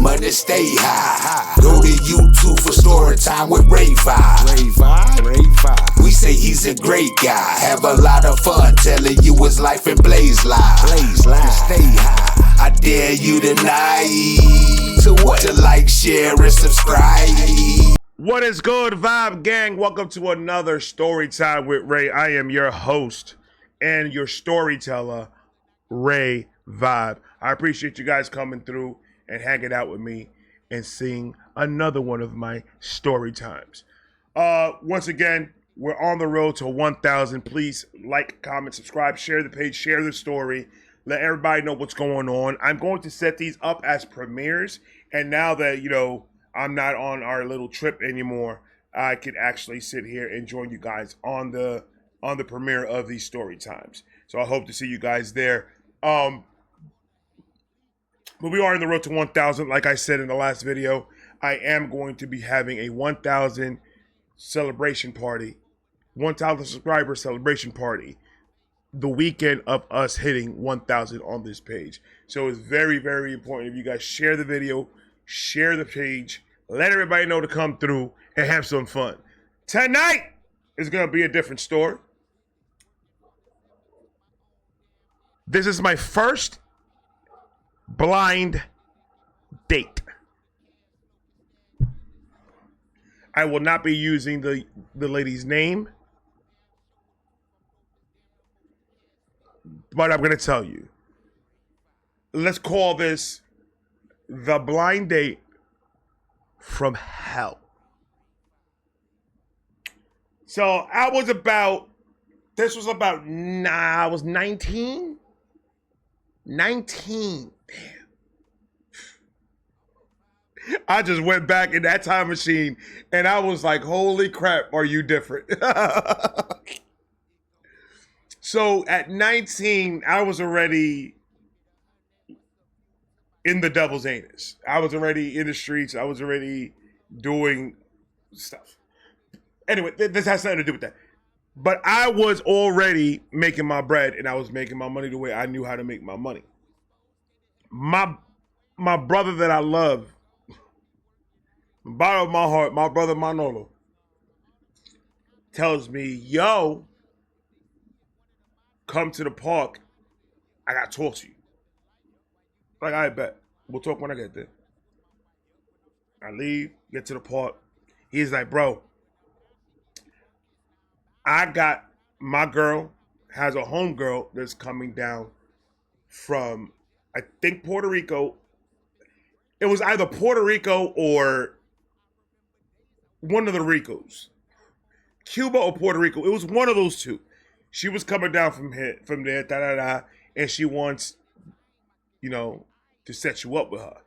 money stay high. Go to YouTube for story time with Ray Vibe. We say he's a great guy. Have a lot of fun telling you his life and blaze live. Stay high. I dare you tonight to like, share, and subscribe. What is good, Vibe Gang? Welcome to another Story Time with Ray. I am your host and your storyteller, Ray Vibe. I appreciate you guys coming through and hanging out with me and seeing another one of my story times. Once again, we're on the road to 1,000. Please like, comment, subscribe, share the page, share the story. Let everybody know what's going on. I'm going to set these up as premieres. And now that, I'm not on our little trip anymore, I can actually sit here and join you guys on the premiere of these story times. So I hope to see you guys there. But we are on the road to 1,000. Like I said in the last video, I am going to be having a 1,000 celebration party, 1,000 subscriber celebration party, the weekend of us hitting 1,000 on this page. So it's very, very important if you guys share the video, share the page, let everybody know to come through and have some fun. Tonight is going to be a different story. This is my first blind date. I will not be using the lady's name, but I'm going to tell you. Let's call this the blind date from hell. So I was 19. 19. Damn. I just went back in that time machine and I was like, holy crap, are you different? So at 19, I was already in the devil's anus. I was already in the streets. I was already doing stuff. Anyway, this has nothing to do with that. But I was already making my bread and I was making my money the way I knew how to make my money. My brother that I love, bottom of my heart, my brother Manolo, tells me, yo, come to the park. I got to talk to you. Like, I bet. We'll talk when I get there. I leave, get to the park. He's like, bro, I got my girl, has a homegirl that's coming down from, I think, Puerto Rico. It was either Puerto Rico or one of the Ricos. Cuba or Puerto Rico. It was one of those two. She was coming down from there, and she wants, to set you up with her.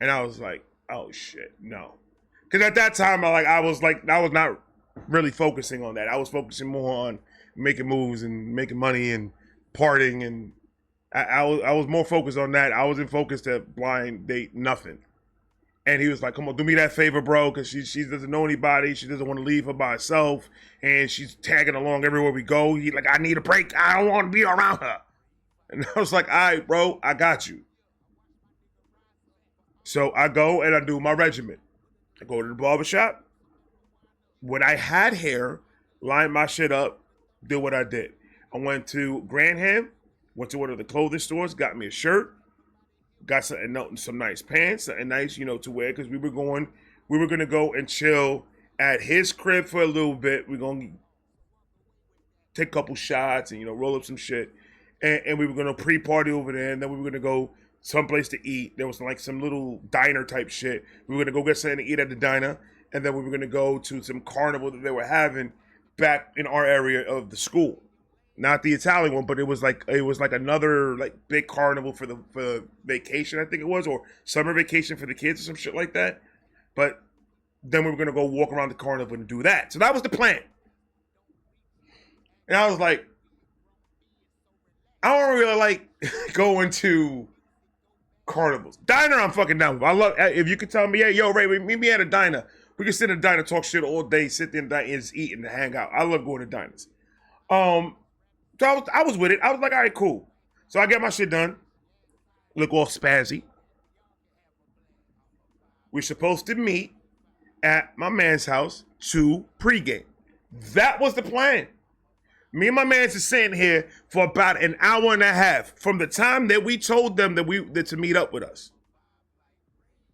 And I was like, oh shit, no. Because at that time, I was not really focusing on that. I was focusing more on making moves and making money and partying, and I was more focused on that. I wasn't focused at blind date nothing. And he was like, come on, do me that favor, bro, because she doesn't know anybody. She doesn't want to leave her by herself, and she's tagging along everywhere we go. He's like, I need a break. I don't want to be around her. And I was like, all right, bro, I got you. So I go and I do my regimen. I go to the barbershop. When I had hair, lined my shit up, did what I did. I went to Granham, went to one of the clothing stores, got me a shirt, got some nice pants, something nice, to wear, because we were going to go and chill at his crib for a little bit. We're going to take a couple shots and, roll up some shit. And we were going to pre-party over there, and then we were going to go someplace to eat. There was like some little diner type shit. We were going to go get something to eat at the diner, and then we were going to go to some carnival that they were having back in our area of the school. Not the Italian one, but it was like another like big carnival for vacation, I think it was, or summer vacation for the kids or some shit like that. But then we were going to go walk around the carnival and do that. So that was the plan. And I was like, I don't really like going to carnivals. Diner, I'm fucking down with. I love, if you could tell me, hey, yo, Ray, meet me at a diner. We can sit in a diner, talk shit all day, sit there and just eat and hang out. I love going to diners. So I was with it. I was like, all right, cool. So I get my shit done. Look all spazzy. we're supposed to meet at my man's house to pregame. That was the plan. Me and my man's is sitting here for about an hour and a half from the time that we told them that to meet up with us.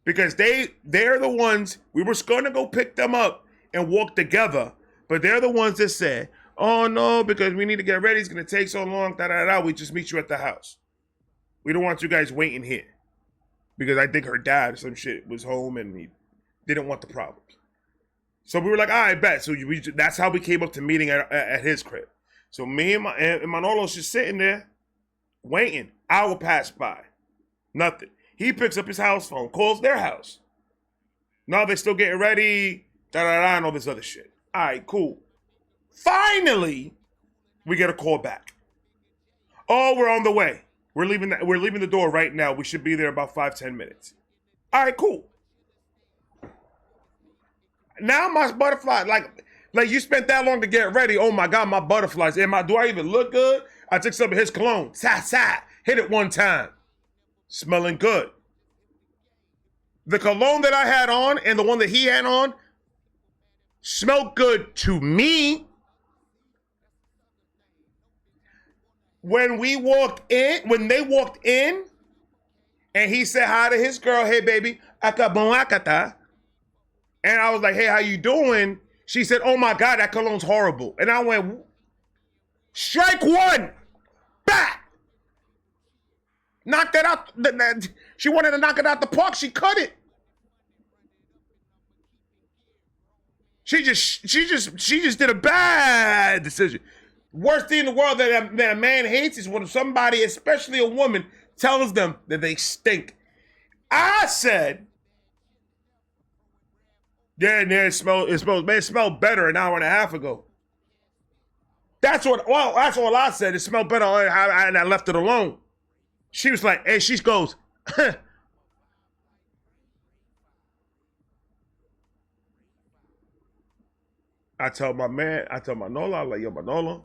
Because they're the ones, we were going to go pick them up and walk together, but they're the ones that said, oh no, because we need to get ready, it's going to take so long, we just meet you at the house. We don't want you guys waiting here. Because I think her dad or some shit was home and he didn't want the problems. So we were like, all right, bet. So that's how we came up to meeting at his crib. So me and Manolo's just sitting there waiting. Hour passed by. Nothing. He picks up his house phone, calls their house. No, they're still getting ready, and all this other shit. All right, cool. Finally, we get a call back. Oh, we're on the way. We're leaving the door right now. We should be there in about 5-10 minutes. All right, cool. Now my butterfly, like you spent that long to get ready. Oh my God, my butterflies. Do I even look good? I took some of his cologne. Hit it one time. Smelling good. The cologne that I had on and the one that he had on smelled good to me. When they walked in, and he said hi to his girl, hey baby, akabonakata. And I was like, hey, how you doing? She said, oh my God, that cologne's horrible. And I went, strike one, back. Knocked that out. She wanted to knock it out the park. She cut it. She just did a bad decision. Worst thing in the world that a man hates is when somebody, especially a woman, tells them that they stink. I said, it smelled better an hour and a half ago. That's all I said. It smelled better, and I left it alone. She was like, hey, she goes, I tell Manolo, I'm like, yo, Manolo,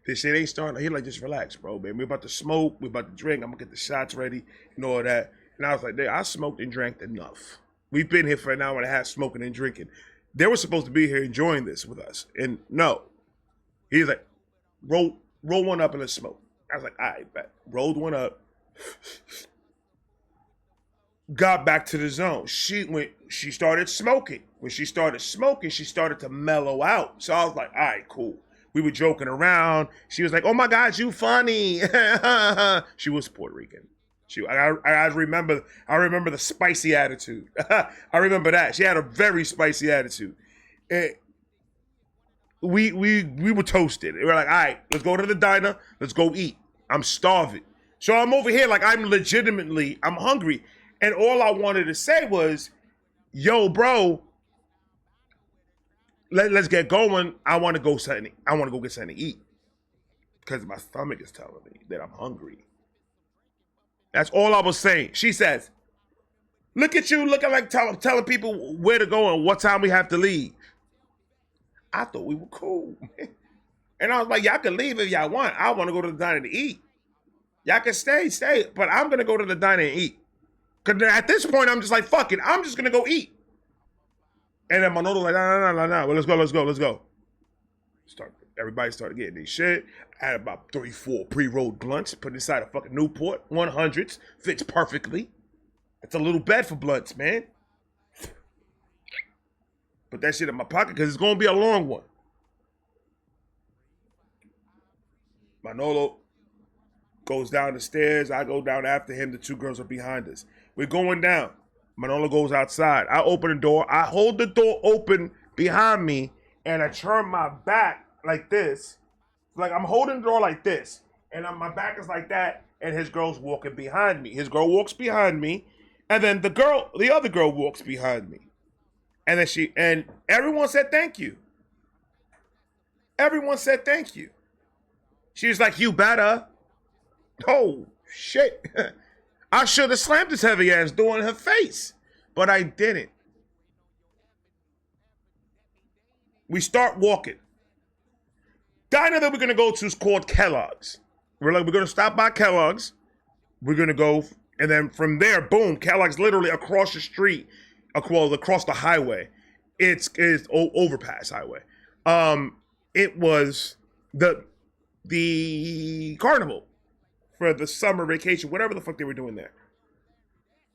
this shit ain't starting. He like, just relax, bro, man. We about to smoke, we about to drink. I'm gonna get the shots ready and all that. And I was like, I smoked and drank enough. We've been here for an hour and a half smoking and drinking. They were supposed to be here enjoying this with us. And no. He's like, roll one up and let's smoke. I was like, all right, bet. Rolled one up. Got back to the zone. She started smoking. When she started smoking, she started to mellow out. So I was like, all right, cool. We were joking around. She was like, oh my God, you funny. She was Puerto Rican. I remember the spicy attitude. I remember that. She had a very spicy attitude. We were toasted. We were like, all right, let's go to the diner. Let's go eat. I'm starving. So I'm over here like I'm hungry. And all I wanted to say was, yo, bro, let's get going. I want to go get something to eat. Because my stomach is telling me that I'm hungry. That's all I was saying. She says, look at you looking like telling people where to go and what time we have to leave. I thought we were cool. And I was like, y'all can leave if y'all want. I want to go to the diner to eat. Y'all can stay. But I'm going to go to the diner and eat. Because at this point, I'm just like, fuck it. I'm just going to go eat. And then Manolo like, no. Well, let's go. Everybody started getting their shit. I had about 3-4 pre-rolled blunts put inside a fucking Newport 100s. Fits perfectly. It's a little bad for blunts, man. Put that shit in my pocket because it's going to be a long one. Manolo goes down the stairs. I go down after him. The two girls are behind us. We're going down. Manolo goes outside. I open the door. I hold the door open behind me and I turn my back like this. Like I'm holding the door like this. And my back is like that. And his girl's walking behind me. His girl walks behind me. And then the other girl walks behind me. And then everyone said thank you. Everyone said thank you. She was like, you better. Oh, shit. I should have slammed his heavy ass door in her face. But I didn't. We start walking. Diner that we're going to go to is called Kellogg's. We're going to stop by Kellogg's. We're going to go, and then from there, boom, Kellogg's literally across the street. across the highway. It's overpass highway. It was the carnival for the summer vacation, whatever the fuck they were doing there.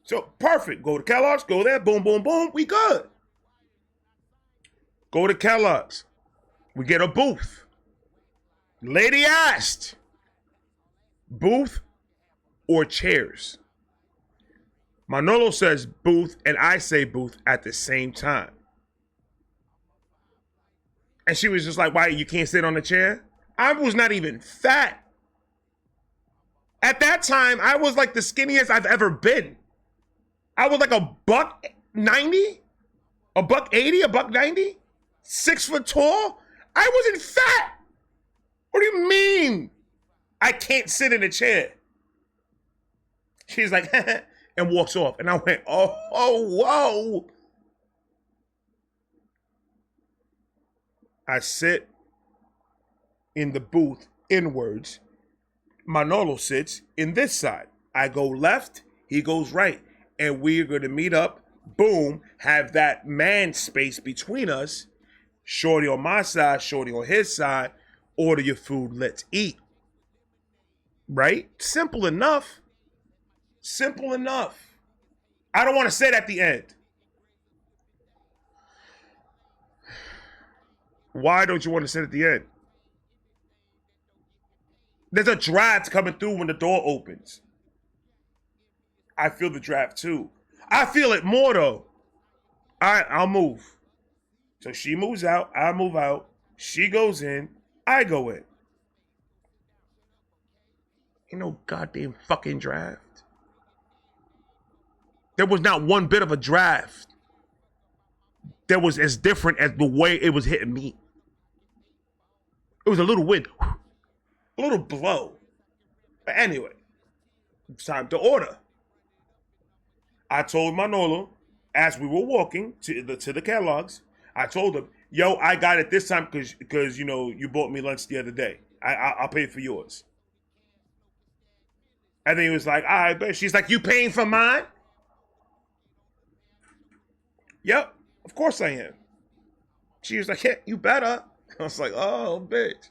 So perfect. Go to Kellogg's, go there, boom, boom, boom, we good. Go to Kellogg's. We get a booth. Lady asked, booth or chairs? Manolo says booth, and I say booth at the same time. And she was just like, why, you can't sit on the chair? I was not even fat. At that time, I was like the skinniest I've ever been. I was like $190, $180, $190, 6 foot tall. I wasn't fat. What do you mean I can't sit in a chair? She's like, and walks off. And I went, oh, whoa. I sit in the booth inwards. Manolo sits in this side. I go left, he goes right. And we're going to meet up, boom, have that man space between us. Shorty on my side, shorty on his side. Order your food, let's eat. Right? Simple enough. Simple enough. I don't want to say it at the end. Why don't you want to sit at the end? There's a draft coming through when the door opens. I feel the draft too. I feel it more though. All right, I'll move. So she moves out, I move out. She goes in, I go in. Ain't no goddamn fucking draft. There was not one bit of a draft that was as different as the way it was hitting me. It was a little wind, a little blow. But anyway, it's time to order. I told Manolo, as we were walking to the Kellogg's, I told him, yo, I got it this time because you know, you bought me lunch the other day. I'll pay for yours. And then he was like, all right, bet. She's like, you paying for mine? Yep, of course I am. She was like, yeah, you better. I was like, oh, bitch.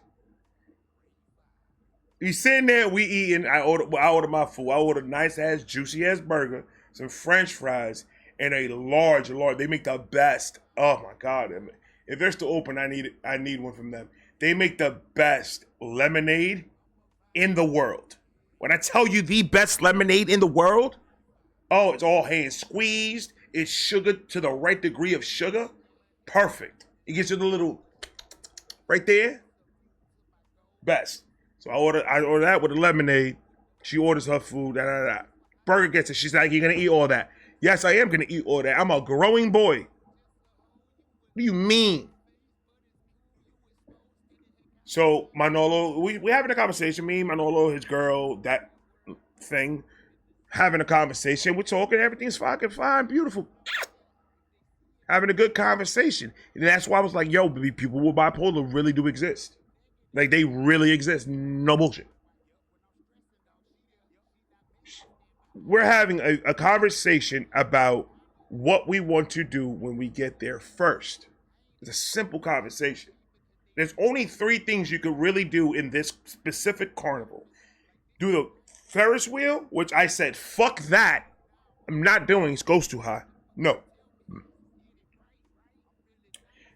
We sitting there, we eating. I ordered my food. I ordered a nice ass, juicy ass burger, some French fries, and a large. They make the best. Oh my God! If they're still open, I need one from them. They make the best lemonade in the world. When I tell you the best lemonade in the world, oh, it's all hand squeezed. It's sugar to the right degree of sugar. Perfect. It gets you the little right there. Best. So I order that with a lemonade. She orders her food. Burger gets it. She's like, you're going to eat all that. Yes, I am going to eat all that. I'm a growing boy. What do you mean? So Manolo, we having a conversation. Me, Manolo, his girl, that thing, having a conversation. We're talking. Everything's fucking fine. Beautiful. Having a good conversation. And that's why I was like, yo, people with bipolar really do exist. Like, they really exist. No bullshit. We're having a conversation about what we want to do when we get there first. It's a simple conversation. There's only 3 things you could really do in this specific carnival. Do the Ferris wheel, which I said, fuck that. I'm not doing it. It goes too high. No.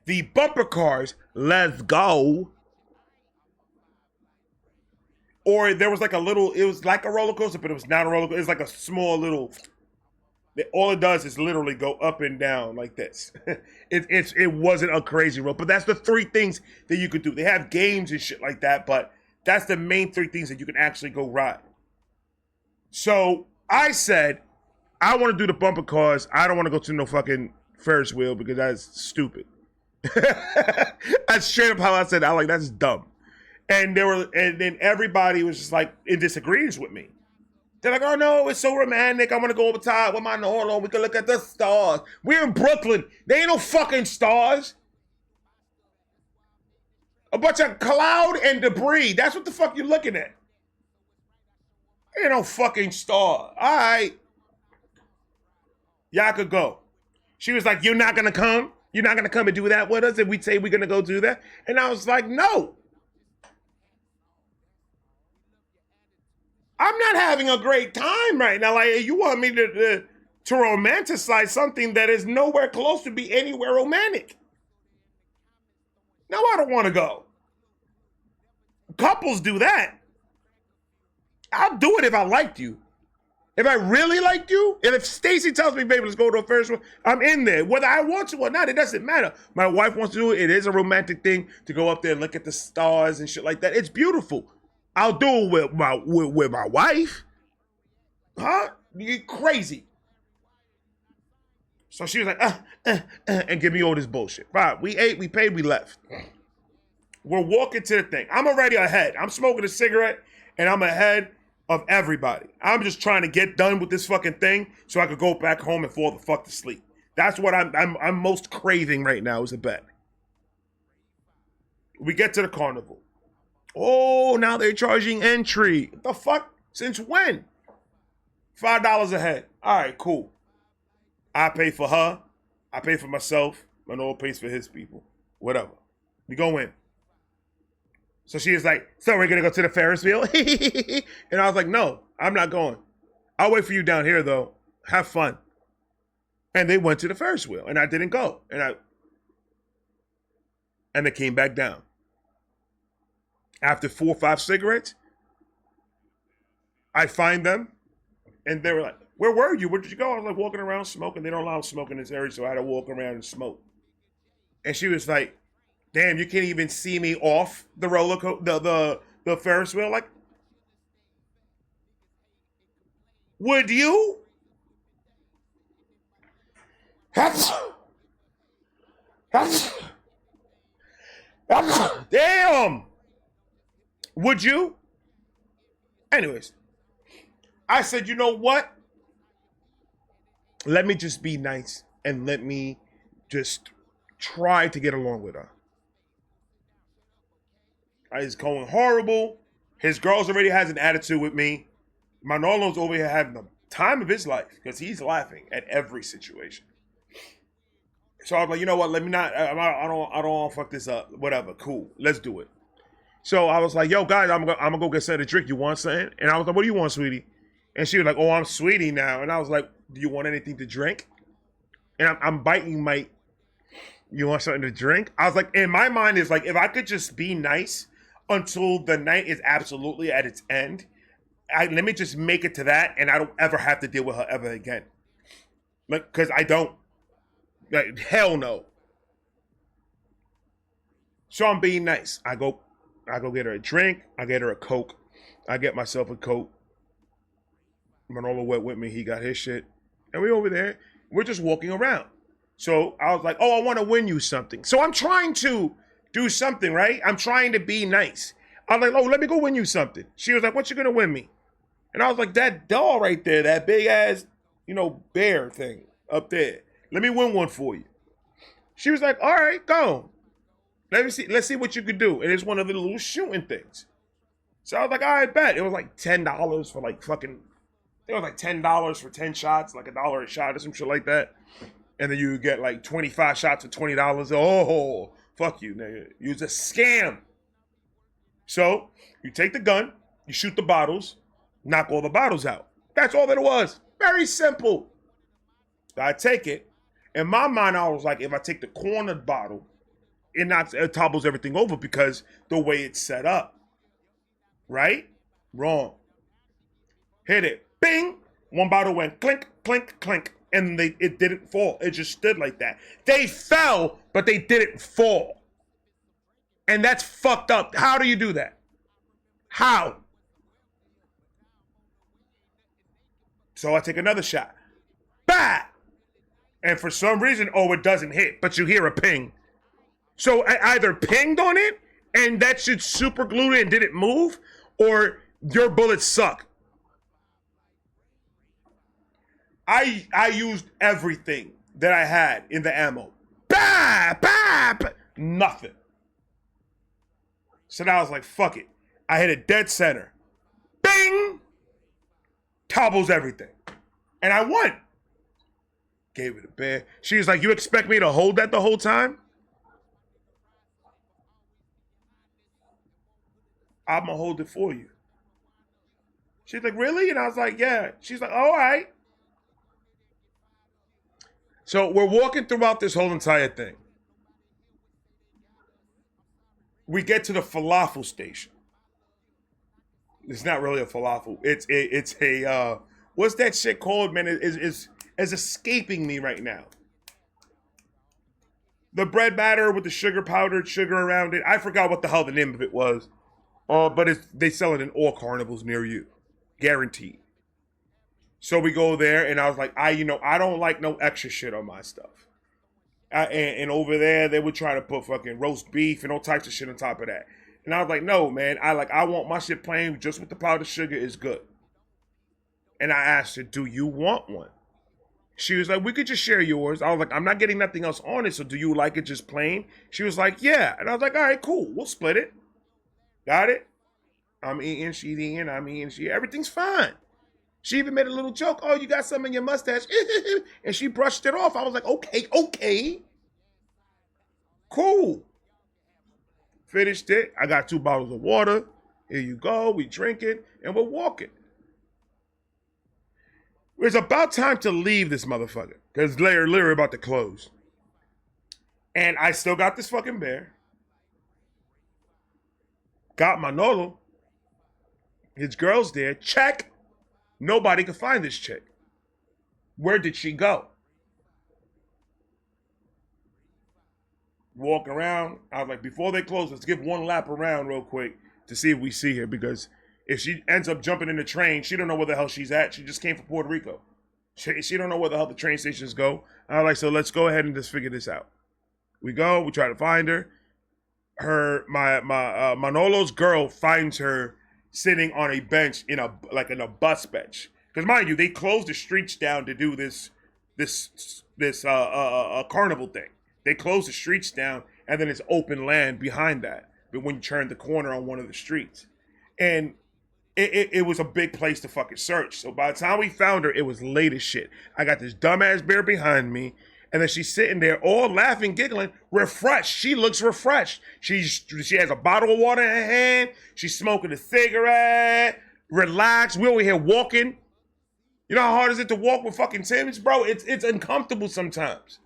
The bumper cars, let's go. Or there was like a little, it was like a roller coaster, but it was not a roller coaster. It's like a small little, all it does is literally go up and down like this. It wasn't a crazy road, but that's the 3 things that you could do. They have games and shit like that, but that's the main 3 things that you can actually go ride. So I said, I want to do the bumper cars. I don't want to go to no fucking Ferris wheel because that's stupid. That's straight up how I said it. I like, that's dumb. And then everybody was just like in disagreement with me. They're like, oh no, it's so romantic. I want to go over top with my Nolo. We can look at the stars. We're in Brooklyn. There ain't no fucking stars. A bunch of cloud and debris. That's what the fuck you're looking at. Ain't no fucking star. All right. Y'all could go. She was like, you're not gonna come? You're not gonna come and do that with us if we say we're gonna go do that? And I was like, no. I'm not having a great time right now. Like, you want me to romanticize something that is nowhere close to be anywhere romantic. No, I don't want to go. Couples do that. I'll do it if I liked you. If I really liked you, and if Stacy tells me, baby, let's go to a Ferris wheel, I'm in there. Whether I want to or not, it doesn't matter. My wife wants to do it. It is a romantic thing to go up there and look at the stars and shit like that. It's beautiful. I'll do it with my wife. Huh? You crazy. So she was like, and give me all this bullshit. Fine. We ate, we paid, we left. We're walking to the thing. I'm already ahead. I'm smoking a cigarette, and I'm ahead of everybody. I'm just trying to get done with this fucking thing so I could go back home and fall the fuck to sleep. That's what I'm most craving right now is a bed. We get to the carnival. Oh, now they're charging entry. What the fuck? Since when? $5 a head. All right, cool. I pay for her. I pay for myself. Manolo pays for his people. Whatever. We go in. So she was like, so we're going to go to the Ferris wheel? And I was like, no, I'm not going. I'll wait for you down here, though. Have fun. And they went to the Ferris wheel, and I didn't go. And they came back down. After 4 or 5 cigarettes, I find them, and they were like, where were you? Where did you go? I was like, walking around smoking. They don't allow smoking in this area, so I had to walk around and smoke. And she was like, damn, you can't even see me off the roller coaster, the Ferris wheel. Like, would you? Damn. Would you? Anyways, I said, you know what? Let me just be nice and let me just try to get along with her. It's going horrible. His girls already has an attitude with me. Manolo's over here having the time of his life because he's laughing at every situation. So I was like, you know what? Let me not. I don't want to fuck this up. Whatever. Cool. Let's do it. So I was like, yo, guys, I'm gonna go get something to drink. You want something? And I was like, what do you want, sweetie? And she was like, oh, I'm sweetie now. And I was like, do you want anything to drink? And I'm biting my. You want something to drink? I was like, in my mind is like, if I could just be nice until the night is absolutely at its end, let me just make it to that, and I don't ever have to deal with her ever again. Like, because I don't. Like, hell no. So I'm being nice. I go get her a drink. I get her a Coke. I get myself a Coke. Manolo went with me. He got his shit. And we over there. We're just walking around. So I was like, oh, I want to win you something. So I'm trying to do something, right? I'm trying to be nice. I was like, oh, let me go win you something. She was like, what you going to win me? And I was like, that doll right there, that big ass, bear thing up there. Let me win one for you. She was like, all right, go. Let's see what you could do. And it's one of the little shooting things. So I was like, all right, bet. It was like $10 for like fucking, it was like $10 for 10 shots, like $1 a shot or some shit like that. And then you get like 25 shots for $20. Oh, fuck you, nigga. You's a scam. So you take the gun, you shoot the bottles, knock all the bottles out. That's all that it was. Very simple. So I take it. In my mind, I was like, if I take the cornered bottle, it topples everything over because the way it's set up. Right? Wrong. Hit it. Bing! One bottle went clink, clink, clink. And it didn't fall. It just stood like that. They fell, but they didn't fall. And that's fucked up. How do you do that? How? So I take another shot. Bah! And for some reason, it doesn't hit, but you hear a ping. So I either pinged on it, and that shit super glued it and didn't move, or your bullets suck. I used everything that I had in the ammo. Bah! Bah! Bah! Nothing. So now I was like, fuck it. I hit a dead center. Bing! Topples everything. And I won. Gave it a bear. She was like, you expect me to hold that the whole time? I'm going to hold it for you. She's like, really? And I was like, yeah. She's like, all right. So we're walking throughout this whole entire thing. We get to the falafel station. It's not really a falafel. It's a what's that shit called, man? Is escaping me right now. The bread batter with the powdered sugar around it. I forgot what the hell the name of it was. But they sell it in all carnivals near you. Guaranteed. So we go there, and I was like, I don't like no extra shit on my stuff. And over there, they would try to put fucking roast beef and all types of shit on top of that. And I was like, no, man, I want my shit plain just with the powdered sugar is good. And I asked her, do you want one? She was like, we could just share yours. I was like, I'm not getting nothing else on it, so do you like it just plain? She was like, yeah. And I was like, all right, cool, we'll split it. Got it? I'm eating, she's eating, I'm eating, everything's fine. She even made a little joke. Oh, you got some in your mustache. And she brushed it off. I was like, okay. Cool. Finished it. I got 2 bottles of water. Here you go. We drink it, and we're walking. It's about time to leave this motherfucker, because they're literally about to close. And I still got this fucking bear. Got Manolo. His girl's there. Check. Nobody could find this chick. Where did she go? Walk around. I was like, before they close, let's give one lap around real quick to see if we see her, because if she ends up jumping in the train, she don't know where the hell she's at. She just came from Puerto Rico. She don't know where the hell the train stations go. I was like, so let's go ahead and just figure this out. We go, we try to find her. Manolo's girl finds her sitting on a bench in a bus bench. Because mind you, they closed the streets down to do this carnival thing. They closed the streets down, and then it's open land behind that. But when you turn the corner on one of the streets, and it was a big place to fucking search. So by the time we found her, it was late as shit. I got this dumbass bear behind me, and then she's sitting there all laughing, giggling, refreshed. She looks refreshed. She has a bottle of water in her hand. She's smoking a cigarette, relaxed. We over here walking. You know how hard is it to walk with fucking Timbs, bro? It's uncomfortable sometimes.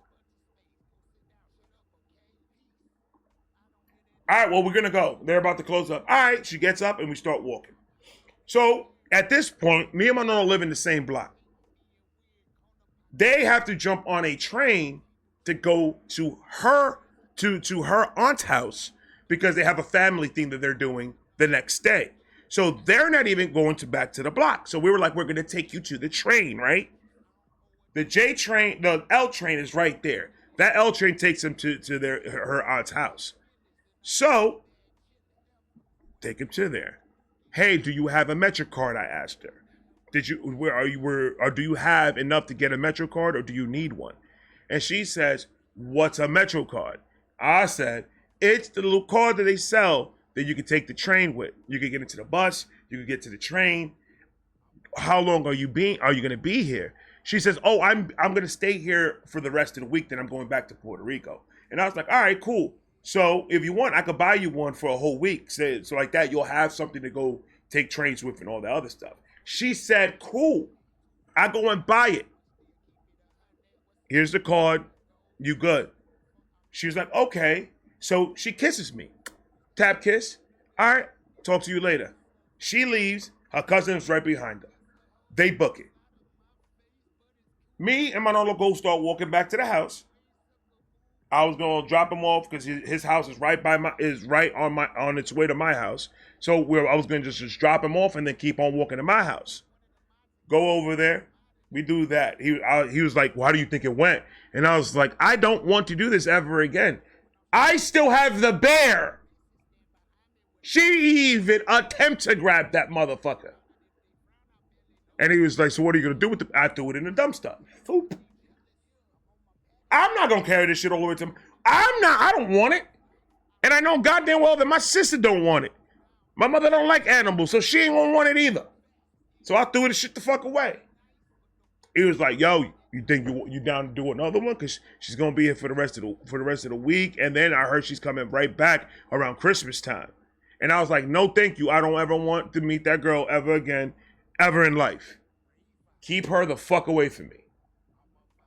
All right, well, we're going to go. They're about to close up. All right, she gets up and we start walking. So at this point, me and Manolo live in the same block. They have to jump on a train to go to her aunt's house because they have a family thing that they're doing the next day. So they're not even going back to the block. So we were like, we're going to take you to the train, right? The L train is right there. That L train takes them to her aunt's house. So take him to there. Hey, do you have a Metro card? I asked her. Do you have enough to get a Metro card, or do you need one? And she says, what's a Metro card? I said, it's the little card that they sell that you can take the train with. You can get into the bus, you can get to the train. How long are you going to be here? She says, oh, I'm going to stay here for the rest of the week, then I'm going back to Puerto Rico. And I was like, all right, cool. So if you want, I could buy you one for a whole week. So like that, you'll have something to go take trains with and all that other stuff. She said, cool. I go and buy it. Here's the card. You good. She was like, okay. So she kisses me. Tap kiss. All right. Talk to you later. She leaves. Her cousin's right behind her. They book it. Me and Manolo go start walking back to the house. I was gonna drop him off because his house is right on its way to my house. So I was gonna just drop him off and then keep on walking to my house. Go over there. We do that. He was like, well, how do you think it went? And I was like, I don't want to do this ever again. I still have the bear. She even attempt to grab that motherfucker. And he was like, so what are you gonna do with it? I threw it in the dumpster. Oop. I'm not gonna carry this shit all the way to him. I don't want it. And I know goddamn well that my sister don't want it. My mother don't like animals, so she ain't gonna want it either. So I threw this shit the fuck away. He was like, yo, You think you down to do another one? Cause she's gonna be here for the rest of the week. And then I heard she's coming right back around Christmas time. And I was like, no, thank you. I don't ever want to meet that girl ever again, ever in life. Keep her the fuck away from me.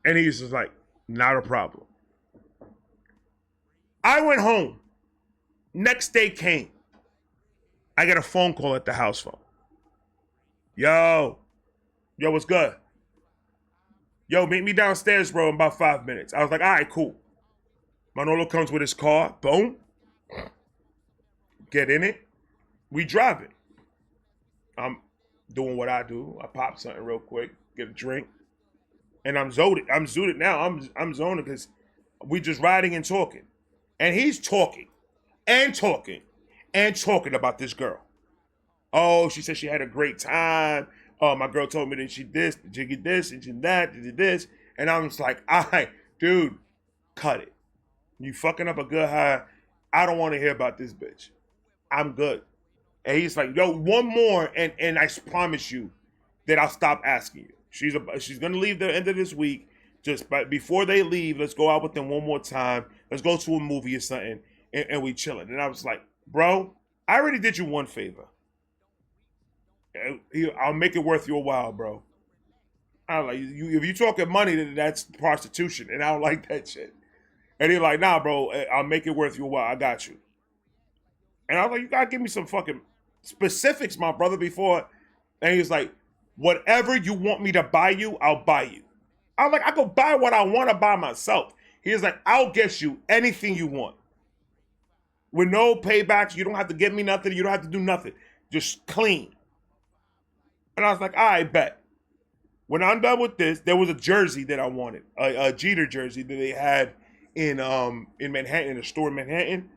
And he's just like, not a problem. I went home. Next day came. I got a phone call at the house phone. Yo, what's good? Yo, meet me downstairs, bro, in about 5 minutes. I was like, all right, cool. Manolo comes with his car. Boom. Get in it. We drive it. I'm doing what I do. I pop something real quick, get a drink. And I'm zooted. I'm zooted now. I'm zoning because we just riding and talking. And he's talking and talking and talking about this girl. Oh, she said she had a great time. Oh, my girl told me that she this, she did this, and she that, she did this. And I'm just like, all right, dude, cut it. You fucking up a good high. I don't want to hear about this bitch. I'm good. And he's like, yo, one more, and I promise you that I'll stop asking you. She's gonna leave the end of this week. Just before they leave, let's go out with them one more time. Let's go to a movie or something, and we chilling. And I was like, bro, I already did you one favor. I'll make it worth your while, bro. I was like, if you talking money, then that's prostitution, and I don't like that shit. And he's like, nah, bro, I'll make it worth your while. I got you. And I was like, you gotta give me some fucking specifics, my brother, before. And he's like, whatever you want me to buy you, I'll buy you. I'm like, I go buy what I want to buy myself. He's like, I'll get you anything you want. With no paybacks, you don't have to get me nothing. You don't have to do nothing. Just clean. And I was like, all right, bet. When I'm done with this, there was a jersey that I wanted, a Jeter jersey that they had in Manhattan, in a store in Manhattan.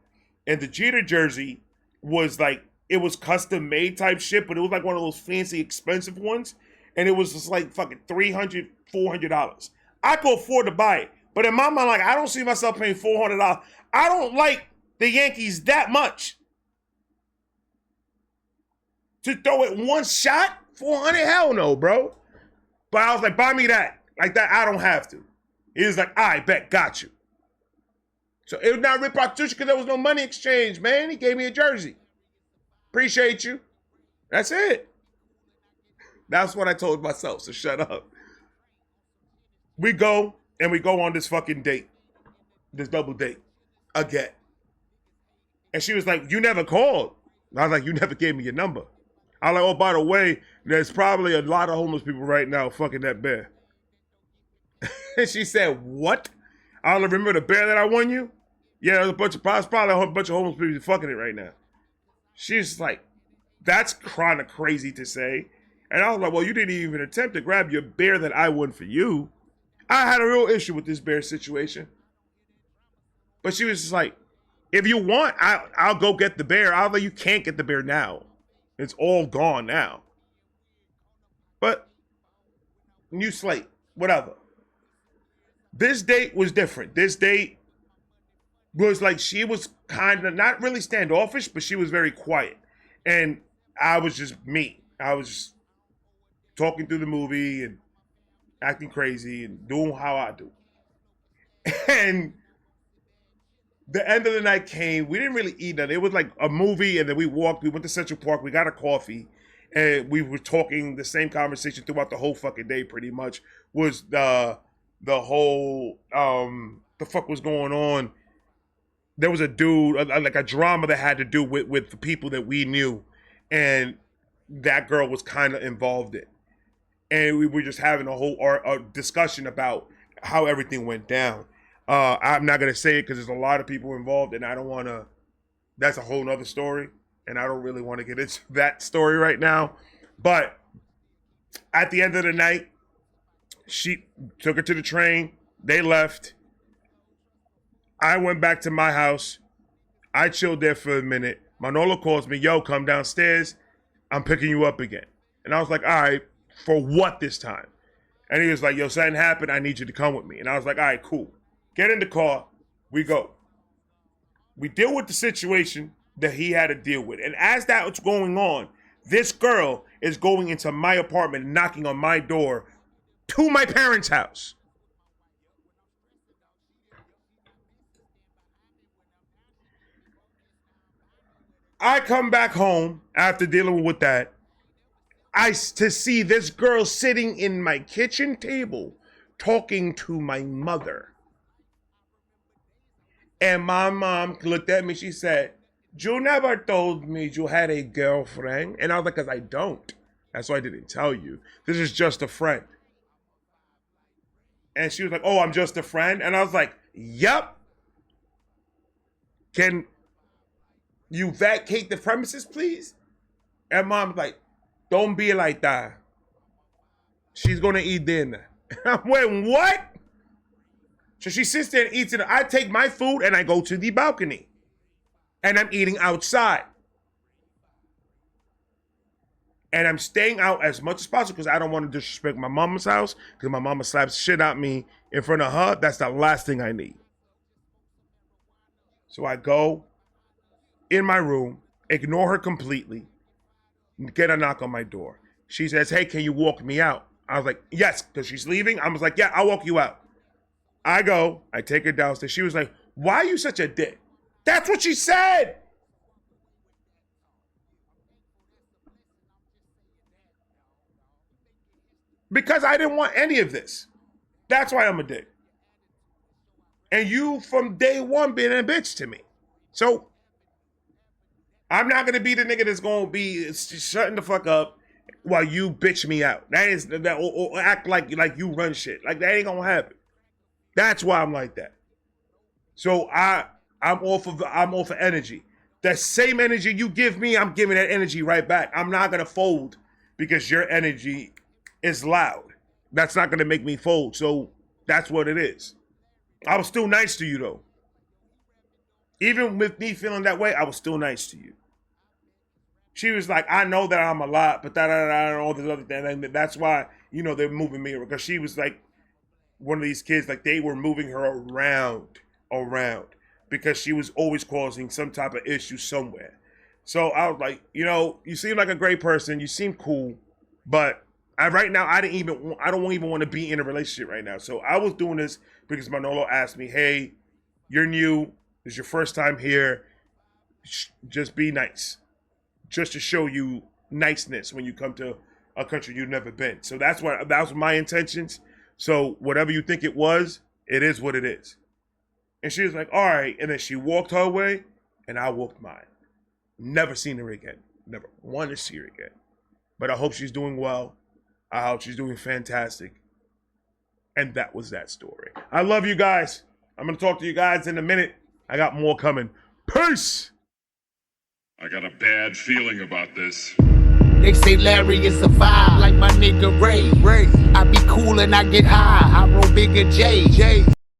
And the Jeter jersey was like, it was custom made type shit, but it was like one of those fancy, expensive ones. And it was just like fucking $300, $400. I could afford to buy it. But in my mind, like, I don't see myself paying $400. I don't like the Yankees that much. To throw it one shot, 400? Hell no, bro. But I was like, buy me that. Like that, I don't have to. He was like, all right, bet, got you. So it was not repartition because there was no money exchange, man. He gave me a jersey. Appreciate you. That's it. That's what I told myself, so shut up. We go, and we go on this fucking date. This double date. Again. And she was like, you never called. I was like, you never gave me your number. I was like, oh, by the way, there's probably a lot of homeless people right now fucking that bear. And she said, what? I was like, remember the bear that I won you? Yeah, there's probably a bunch of homeless people fucking it right now. She's like, that's kind of crazy to say. And I was like, well, you didn't even attempt to grab your bear that I won for you. I had a real issue with this bear situation. But she was just like, if you want, I'll go get the bear. I was like, you can't get the bear now. It's all gone now. But new slate, whatever. This date was different. This date was like, she was kind of not really standoffish, but she was very quiet. And I was just me. I was just talking through the movie and acting crazy and doing how I do. And the end of the night came. We didn't really eat nothing. It was like a movie, and then we walked. We went to Central Park. We got a coffee, and we were talking the same conversation throughout the whole fucking day. Pretty much was the whole the fuck was going on. There was a dude, like a drama that had to do with the people that we knew, and that girl was kind of involved in. And we were just having a whole discussion about how everything went down. I'm not going to say it because there's a lot of people involved, and I don't want to, that's a whole nother story, and I don't really want to get into that story right now. But at the end of the night, she took her to the train. They left. I went back to my house. I chilled there for a minute. Manolo calls me, yo, come downstairs. I'm picking you up again. And I was like, all right, for what this time? And he was like, yo, something happened. I need you to come with me. And I was like, all right, cool. Get in the car. We go. We deal with the situation that he had to deal with. And as that was going on, this girl is going into my apartment, knocking on my door to my parents' house. I come back home after dealing with that. To see this girl sitting in my kitchen table talking to my mother. And my mom looked at me, she said, "You never told me you had a girlfriend." And I was like, "Because I don't. That's why I didn't tell you. This is just a friend." And she was like, "Oh, I'm just a friend?" And I was like, "Yep. Can you vacate the premises, please?" And mom's like, "Don't be like that. She's going to eat dinner." I went, "What?" So she sits there and eats it. I take my food and I go to the balcony. And I'm eating outside. And I'm staying out as much as possible because I don't want to disrespect my mama's house. Because my mama slaps shit at me in front of her. That's the last thing I need. So I go in my room, ignore her completely, get a knock on my door. She says, "Hey, can you walk me out?" I was like, "Yes," because she's leaving. I was like, "Yeah, I'll walk you out." I go, I take her downstairs. She was like, "Why are you such a dick?" That's what she said. Because I didn't want any of this. That's why I'm a dick. And you, from day one, being a bitch to me. So, I'm not going to be the nigga that's going to be shutting the fuck up while you bitch me out. That is, or act like you run shit. Like, that ain't going to happen. That's why I'm like that. So, I'm off of energy. The same energy you give me, I'm giving that energy right back. I'm not going to fold because your energy is loud. That's not going to make me fold. So that's what it is. I was still nice to you, though. Even with me feeling that way, I was still nice to you. She was like, "I know that I'm a lot, but and all this other thing." And that's why, they're moving me, because she was like one of these kids, like they were moving her around because she was always causing some type of issue somewhere. So I was like, you seem like a great person. You seem cool, but right now, I don't even want to be in a relationship right now. So I was doing this because Manolo asked me, "Hey, you're new. This is your first time here. Just be nice. Just to show you niceness when you come to a country you've never been." So that was my intentions. So whatever you think it is what it is. And she was like, "All right." And then she walked her way and I walked mine. Never seen her again. Never want to see her again. But I hope she's doing well. I hope she's doing fantastic. And that was that story. I love you guys. I'm going to talk to you guys in a minute. I got more coming. Peace! I got a bad feeling about this. They say Larry is a vibe like my nigga Ray. I be cool and I get high. I roll bigger J.